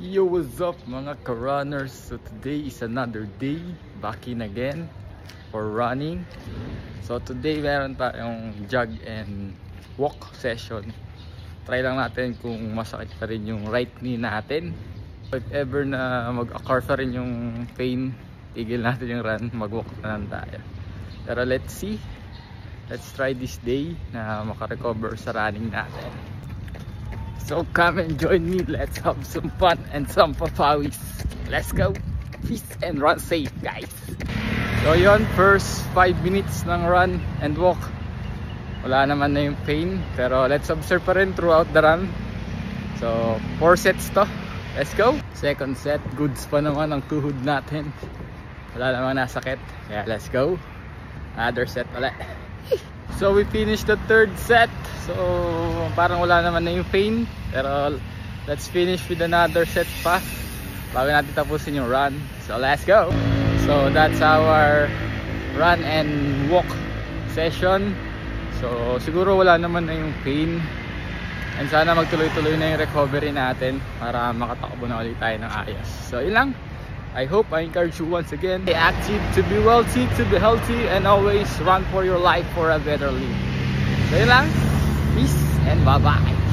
Yo, what's up mga ka-runners? So today is another day, back in again for running. So today meron tayong jog and walk session. Try lang natin kung masakit pa rin yung right knee natin. If ever na mag-occur pa rin yung pain, tigil natin yung run, mag-walk na lang tayo. Pero let's see. Let's try this day na makarecover sa running natin. So come and join me, let's have some fun and some papawis. Let's go! Peace and run safe, guys! So yun, first 5 minutes ng run and walk. Wala naman na yung pain, pero let's observe pa rin throughout the run. So 4 sets to, let's go! Second set, goods pa naman ang tuhod natin. Wala namang nasakit, kaya let's go! Another set ulit. So we finished the third set. So parang wala naman na yung pain, pero let's finish with another set pa bago natin tapusin yung run. So let's go. So that's our run and walk session. So siguro wala naman na yung pain, and sana magtuloy-tuloy na yung recovery natin para makatakbo na ulit tayo ng ayos. So yun lang. I hope I encourage you once again, be active, to be wealthy, to be healthy, and always run for your life for a better life. So yun lang. Peace and bye-bye.